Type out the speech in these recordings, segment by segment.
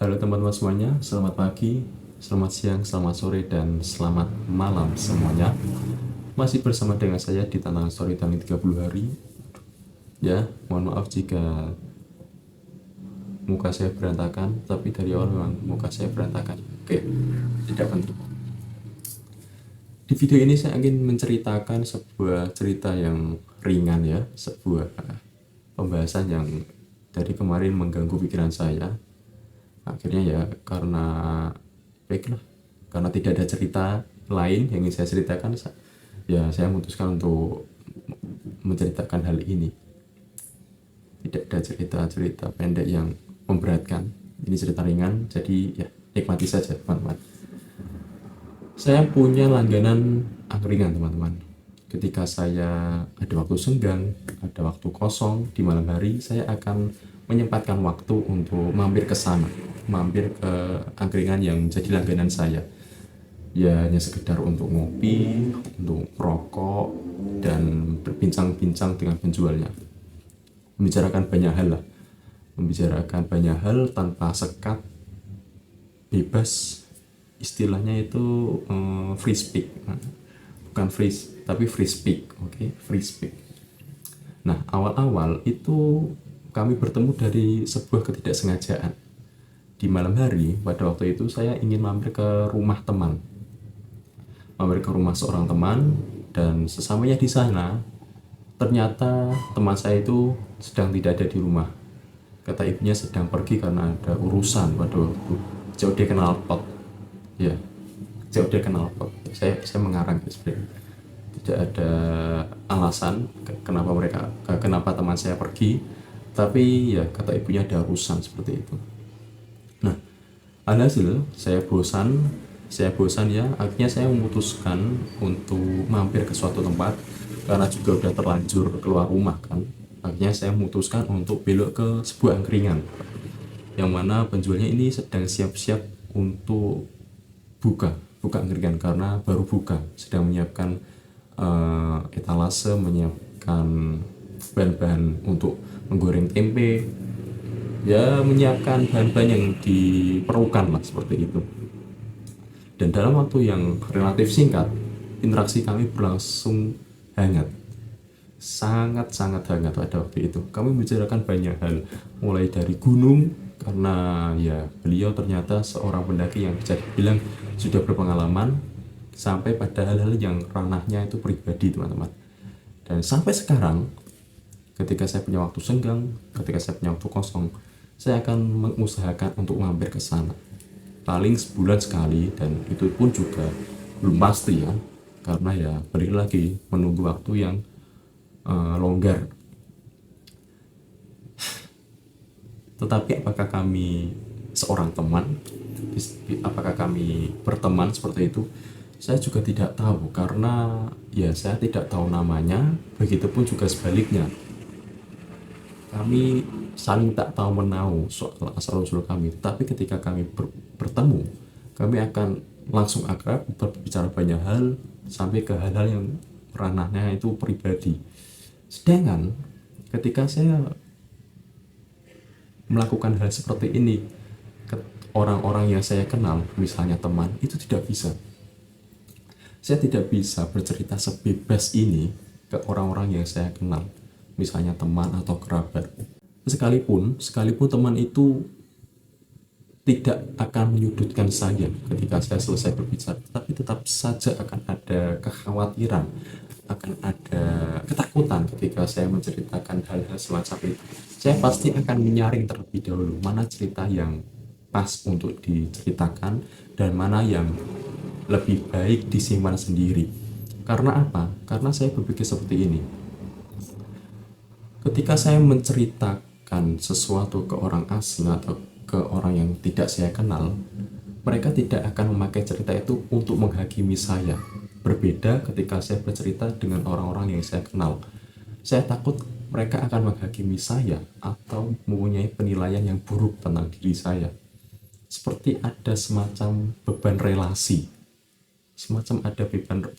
Halo teman-teman semuanya, selamat pagi, selamat siang, selamat sore, dan selamat malam semuanya. Masih bersama dengan saya di Tantangan Storytelling 30 hari. Ya, mohon maaf jika muka saya berantakan, tapi dari awal memang muka saya berantakan. Oke, tidak penting. Di video ini saya ingin menceritakan sebuah cerita yang ringan ya, sebuah pembahasan yang dari kemarin mengganggu pikiran saya. Akhirnya ya karena baiklah, karena tidak ada cerita lain yang ingin saya ceritakan, ya saya memutuskan untuk menceritakan hal ini. Tidak ada cerita-cerita pendek yang memberatkan, ini cerita ringan, jadi ya nikmati saja teman-teman. Saya punya langganan angkringan teman-teman. Ketika saya ada waktu senggang, ada waktu kosong di malam hari, saya akan menyempatkan waktu untuk mampir ke sana, mampir ke angkringan yang menjadi langganan saya. Ya hanya sekedar untuk ngopi, untuk rokok, dan berbincang-bincang dengan penjualnya. Membicarakan banyak hal lah, membicarakan banyak hal tanpa sekat, bebas. Istilahnya itu free speak, bukan free tapi free speak, oke, free speak. Nah, awal-awal itu kami bertemu dari sebuah ketidaksengajaan. Di malam hari pada waktu itu saya ingin mampir ke rumah teman, mampir ke rumah seorang teman, dan sesamanya di sana ternyata teman saya itu sedang tidak ada di rumah. Kata ibunya sedang pergi karena ada urusan pada waktu. Jauh dia kenal pot, ya, jauh dia kenal pot. Saya mengarang sebenarnya tidak ada alasan kenapa teman saya pergi, tapi ya kata ibunya ada urusan seperti itu. Nah, alhasil saya bosan ya, akhirnya saya memutuskan untuk mampir ke suatu tempat karena juga udah terlanjur keluar rumah kan. Akhirnya saya memutuskan untuk belok ke sebuah angkringan yang mana penjualnya ini sedang siap-siap untuk buka angkringan karena baru buka, sedang menyiapkan etalase, menyiapkan bahan-bahan untuk menggoreng tempe, ya menyiapkan bahan-bahan yang diperlukan lah seperti itu. Dan dalam waktu yang relatif singkat, interaksi kami berlangsung hangat, sangat-sangat hangat pada waktu itu. Kami membicarakan banyak hal, mulai dari gunung, karena ya beliau ternyata seorang pendaki yang bisa dibilang sudah berpengalaman, sampai pada hal-hal yang ranahnya itu pribadi teman-teman. Dan sampai sekarang, ketika saya punya waktu senggang, ketika saya punya waktu kosong, saya akan mengusahakan untuk mampir ke sana. Paling sebulan sekali, dan itu pun juga belum pasti ya, karena ya balik lagi menunggu waktu yang longgar. Tetapi apakah kami seorang teman, apakah kami berteman seperti itu, saya juga tidak tahu, karena ya saya tidak tahu namanya, begitupun juga sebaliknya. Kami saling tak tahu menahu soal asal-usul kami, tapi ketika kami bertemu, kami akan langsung akrab, berbicara banyak hal, sampai ke hal-hal yang ranahnya itu pribadi. Sedangkan ketika saya melakukan hal seperti ini ke orang-orang yang saya kenal, misalnya teman, itu tidak bisa. Saya tidak bisa bercerita sebebas ini ke orang-orang yang saya kenal, misalnya teman atau kerabat. Sekalipun teman itu tidak akan menyudutkan saya ketika saya selesai berbicara, tapi tetap saja akan ada kekhawatiran, akan ada ketakutan ketika saya menceritakan hal-hal semacam itu. Saya pasti akan menyaring terlebih dahulu mana cerita yang pas untuk diceritakan dan mana yang lebih baik disimpan sendiri. Karena apa? Karena saya berpikir seperti ini. Ketika saya menceritakan sesuatu ke orang asing atau ke orang yang tidak saya kenal, mereka tidak akan memakai cerita itu untuk menghakimi saya. Berbeda ketika saya bercerita dengan orang-orang yang saya kenal. Saya takut mereka akan menghakimi saya atau mempunyai penilaian yang buruk tentang diri saya. Seperti ada semacam beban relasi.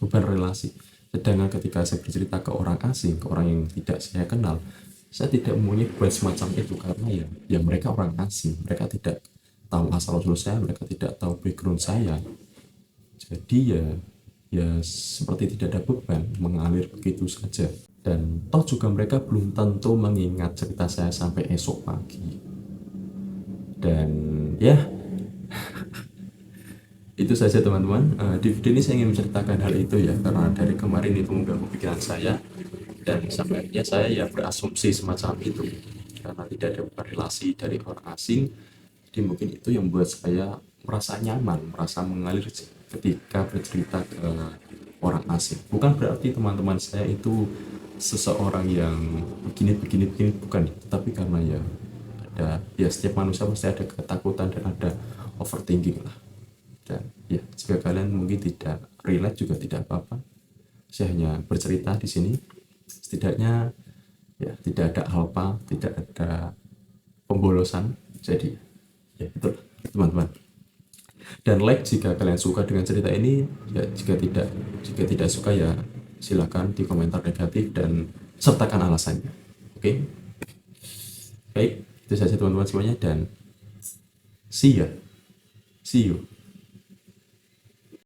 Beban relasi. Sedangkan ketika saya bercerita ke orang asing, ke orang yang tidak saya kenal, saya tidak mempunyai beban semacam itu, karena ya mereka orang asing, mereka tidak tahu asal usul saya, mereka tidak tahu background saya. Jadi ya seperti tidak ada beban, mengalir begitu saja. Dan toh juga mereka belum tentu mengingat cerita saya sampai esok pagi. Dan ya itu saja teman-teman. Di video ini saya ingin menceritakan hal itu ya, karena dari kemarin itu mengganggu pikiran saya, dan sampai akhirnya saya ya berasumsi semacam itu karena tidak ada relasi dari orang asing. Jadi mungkin itu yang membuat saya merasa nyaman, merasa mengalir ketika bercerita ke orang asing. Bukan berarti teman-teman saya itu seseorang yang begini, bukan, tapi karena ya ada, ya setiap manusia pasti ada ketakutan dan ada overthinking lah. Dan ya jika kalian mungkin tidak relate juga tidak apa-apa, saya hanya bercerita di sini, setidaknya ya tidak ada alpa, tidak ada pembolosan. Jadi ya itu teman-teman. Dan like jika kalian suka dengan cerita ini, ya jika tidak suka ya silakan di komentar negatif dan sertakan alasannya. Oke? Baik, itu saja teman-teman semuanya, dan see you.